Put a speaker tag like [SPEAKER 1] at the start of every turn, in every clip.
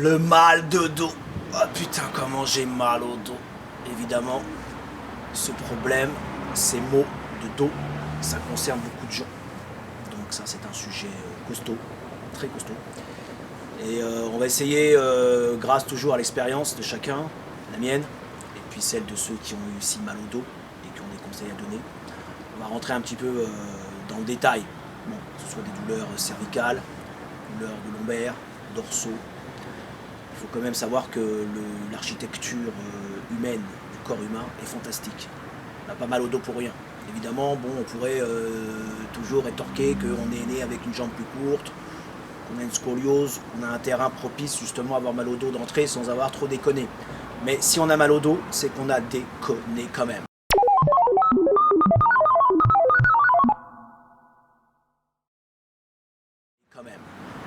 [SPEAKER 1] Le mal de dos. Oh putain, comment j'ai mal au dos. Évidemment, ce problème, ces maux de dos, ça concerne beaucoup de gens. Donc ça, c'est un sujet costaud, très costaud. Et on va essayer, grâce toujours à l'expérience de chacun, la mienne, et puis celle de ceux qui ont eu si mal au dos et qui ont des conseils à donner. On va rentrer un petit peu dans le détail. Bon, que ce soit des douleurs cervicales, douleurs de lombaires, dorsaux. Il faut quand même savoir que l'architecture humaine, du corps humain, est fantastique. On n'a pas mal au dos pour rien. Évidemment, bon, on pourrait toujours rétorquer qu'on est né avec une jambe plus courte, qu'on a une scoliose, qu'on a un terrain propice justement à avoir mal au dos d'entrée sans avoir trop déconné. Mais si on a mal au dos, c'est qu'on a déconné quand même.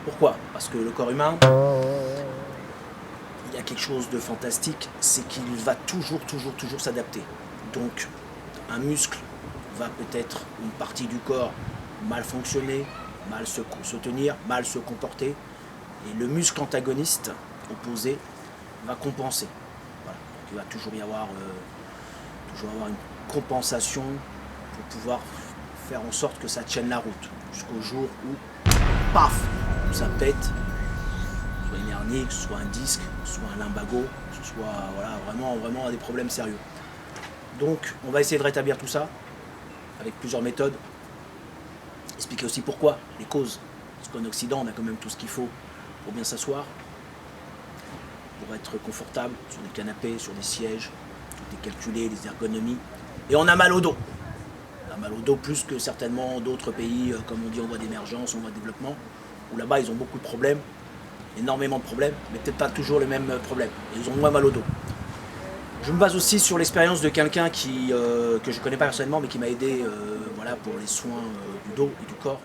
[SPEAKER 1] Pourquoi? Parce que le corps humain, il y a quelque chose de fantastique, c'est qu'il va toujours s'adapter. Donc, un muscle va peut-être, une partie du corps, mal fonctionner, mal se tenir, mal se comporter. Et le muscle antagoniste, opposé, va compenser. Voilà. Donc, il va toujours y avoir, une compensation pour pouvoir faire en sorte que ça tienne la route. Jusqu'au jour où, paf, ça pète, soit une hernie, que ce soit un disque, que ce soit un lumbago, que ce soit vraiment des problèmes sérieux. Donc on va essayer de rétablir tout ça avec plusieurs méthodes. Expliquer aussi pourquoi, les causes. Parce qu'en Occident, on a quand même tout ce qu'il faut pour bien s'asseoir, pour être confortable sur des canapés, sur des sièges, tout est calculé, des ergonomies. Et on a mal au dos. On a mal au dos plus que certainement d'autres pays, comme on dit en voie d'émergence, en voie de développement, où là-bas ils ont beaucoup de problèmes, énormément de problèmes, mais peut-être pas toujours les mêmes problèmes. Et ils ont moins mal au dos. Je me base aussi sur l'expérience de quelqu'un que je ne connais pas personnellement, mais qui m'a aidé pour les soins du dos et du corps.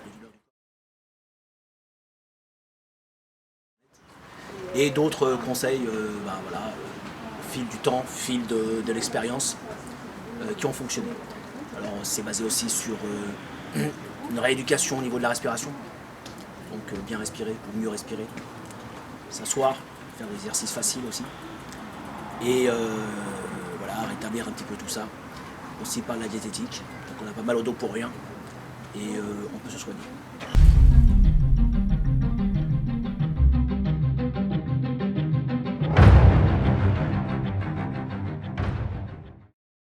[SPEAKER 1] Et d'autres conseils au fil du temps, au fil de l'expérience, qui ont fonctionné. Alors c'est basé aussi sur une rééducation au niveau de la respiration. Donc bien respirer pour mieux respirer. S'asseoir, faire des exercices faciles aussi. Et rétablir un petit peu tout ça. Aussi par la diététique. Donc on a pas mal au dos pour rien. Et on peut se soigner.